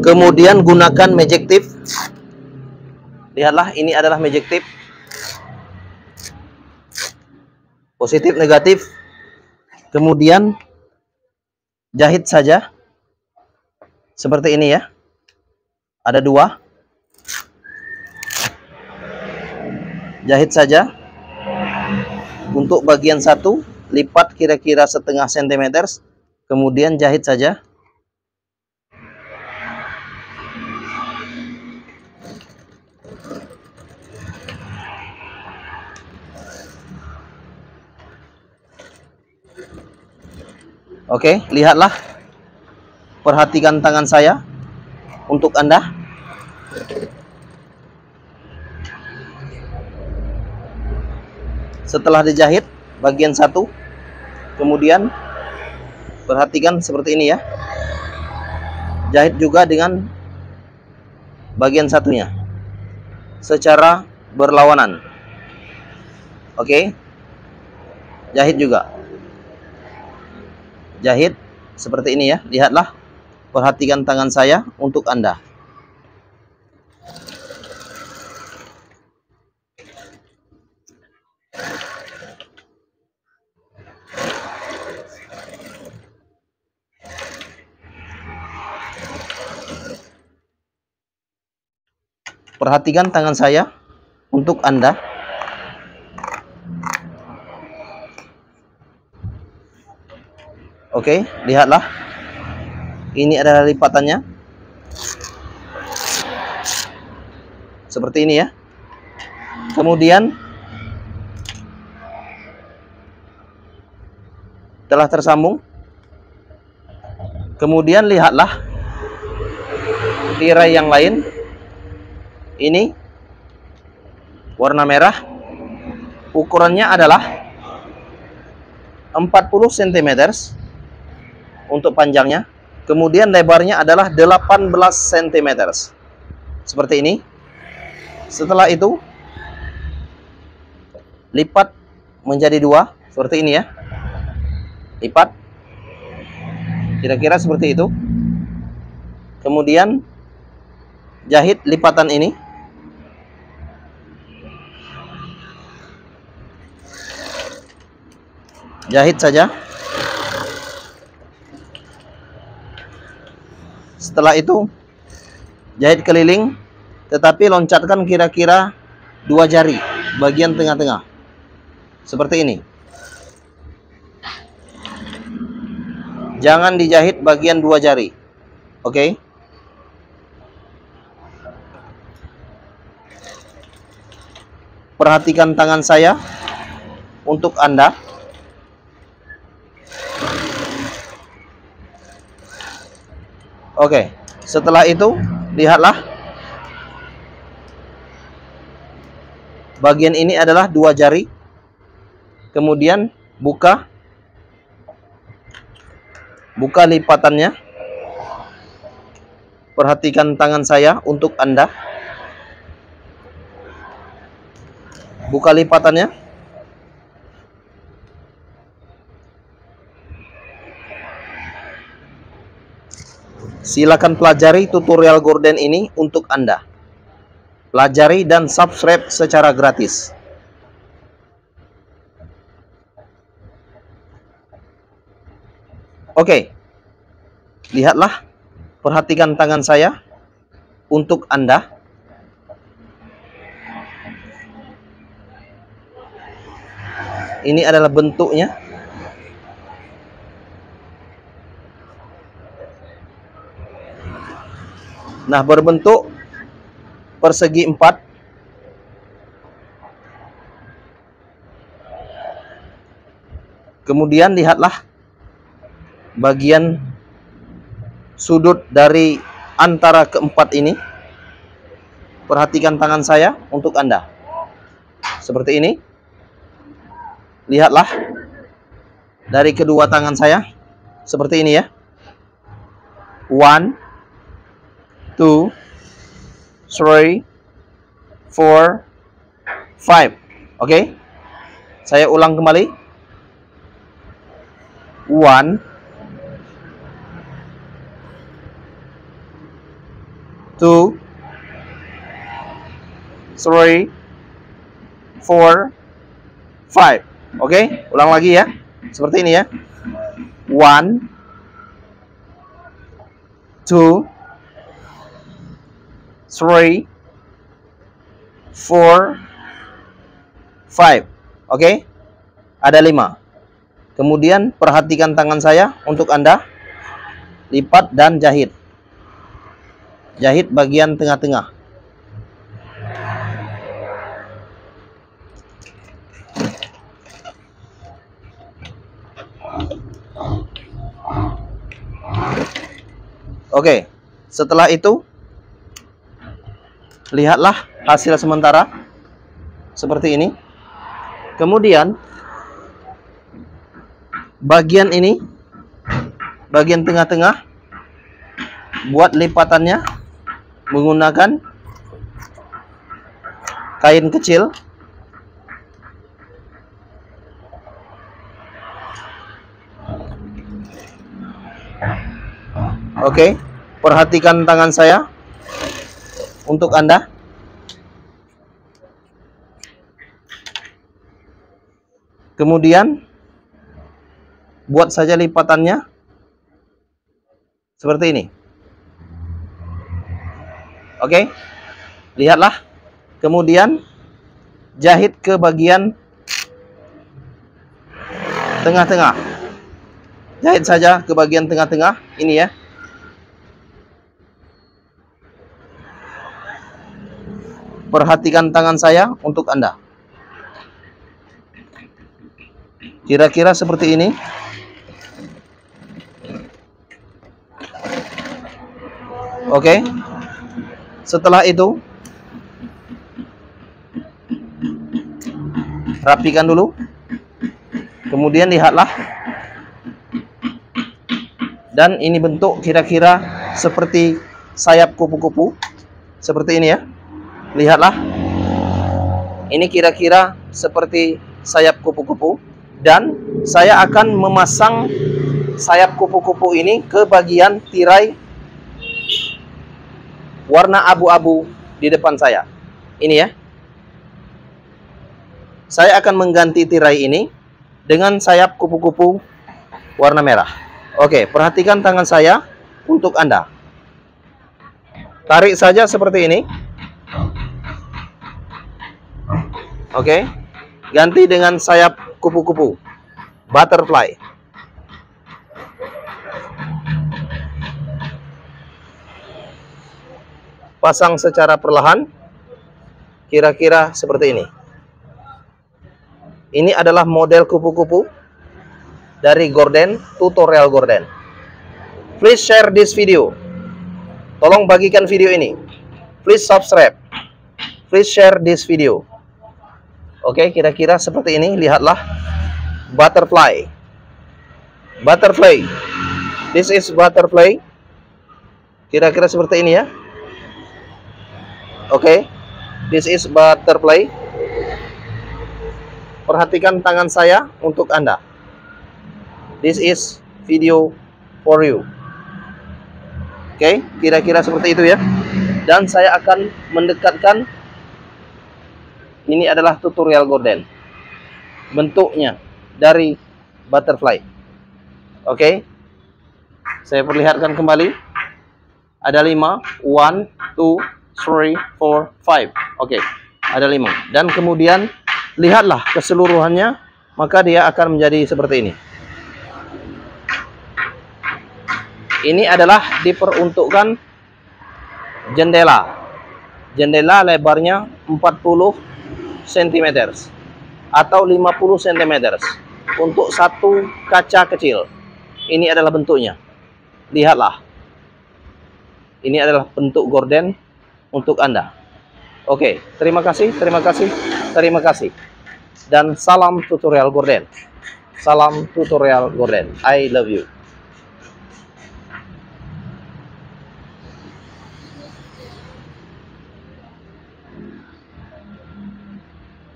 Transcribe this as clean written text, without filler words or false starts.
Kemudian gunakan magic tip. Lihatlah, ini adalah magic tip. Positif, negatif. Kemudian jahit saja. Seperti ini ya. Ada dua. Jahit saja. Untuk bagian satu, lipat kira-kira setengah sentimeter. Kemudian jahit saja. Oke, lihatlah. Perhatikan tangan saya untuk Anda. Setelah dijahit bagian satu, kemudian perhatikan seperti ini ya. Jahit juga dengan bagian satunya secara berlawanan. Oke. Jahit juga. Jahit seperti ini ya. Lihatlah. Perhatikan tangan saya untuk Anda. Perhatikan tangan saya untuk Anda. Oke, lihatlah. Ini adalah lipatannya. Seperti ini ya. Kemudian telah tersambung. Kemudian lihatlah tirai yang lain. Ini warna merah. Ukurannya adalah 40 cm untuk panjangnya. Kemudian lebarnya adalah 18 cm. Seperti ini. Setelah itu lipat menjadi dua. Seperti ini ya. Lipat. Kira-kira seperti itu. Kemudian jahit lipatan ini. Jahit saja. Setelah itu jahit keliling, tetapi loncatkan kira-kira 2 jari bagian tengah-tengah. Seperti ini. Jangan dijahit bagian 2 jari. Oke. Perhatikan tangan saya untuk Anda. Oke, setelah itu lihatlah. Bagian ini adalah 2 jari. Kemudian buka lipatannya. Perhatikan tangan saya untuk Anda. Buka lipatannya. Silakan pelajari tutorial gorden ini untuk Anda. Pelajari dan subscribe secara gratis. Oke. Lihatlah. Perhatikan tangan saya untuk Anda. Ini adalah bentuknya. Nah, berbentuk persegi 4. Kemudian lihatlah bagian sudut dari antara keempat ini. Perhatikan tangan saya untuk Anda. Seperti ini. Lihatlah dari kedua tangan saya. Seperti ini ya. 1, 2, 3, 4, 5. Oke. Saya ulang kembali. 1, 2, 3, 4, 5. Oke, ulang lagi ya. Seperti ini ya. 1, 2, 3, 4, 5. Oke. Ada 5. Kemudian perhatikan tangan saya untuk Anda. Lipat dan jahit. Jahit bagian tengah-tengah. Oke, setelah itu lihatlah hasil sementara seperti ini. Kemudian bagian ini, bagian tengah-tengah, buat lipatannya menggunakan kain kecil. Oke, perhatikan tangan saya untuk Anda. Kemudian buat saja lipatannya seperti ini. Oke, lihatlah. Kemudian jahit ke bagian tengah-tengah. Jahit saja ke bagian tengah-tengah ini ya. Perhatikan tangan saya untuk Anda. Kira-kira seperti ini. Oke. Setelah itu rapikan dulu. Kemudian lihatlah. Dan ini bentuk kira-kira seperti sayap kupu-kupu. Seperti ini ya. Lihatlah. Ini kira-kira seperti sayap kupu-kupu. Dan saya akan memasang sayap kupu-kupu ini ke bagian tirai warna abu-abu di depan saya. Ini ya. Saya akan mengganti tirai ini dengan sayap kupu-kupu warna merah. Oke, perhatikan tangan saya untuk Anda. Tarik saja seperti ini. Oke. Ganti dengan sayap kupu-kupu. Butterfly. Pasang secara perlahan, kira-kira seperti ini. Ini adalah model kupu-kupu dari Gorden, tutorial Gorden. Please share this video. Tolong bagikan video ini. Please subscribe. Please share this video. Oke, kira-kira seperti ini. Lihatlah. Butterfly. Butterfly. This is butterfly. Kira-kira seperti ini ya. Oke, this is butterfly. Perhatikan tangan saya untuk Anda. This is video for you. Oke, kira-kira seperti itu ya. Dan saya akan mendekatkan. Ini adalah tutorial Gorden. Bentuknya dari butterfly. Oke, saya perlihatkan kembali. Ada 5. 1, 2, 3, 4, 5. Oke, ada 5. Dan kemudian lihatlah keseluruhannya, maka dia akan menjadi seperti ini. Ini adalah diperuntukkan jendela. Jendela lebarnya 40 cm atau 50 cm untuk satu kaca kecil. Ini adalah bentuknya. Lihatlah. Ini adalah bentuk gorden untuk Anda. Oke, terima kasih, terima kasih, terima kasih. Dan salam tutorial Gorden. Salam tutorial Gorden. I love you.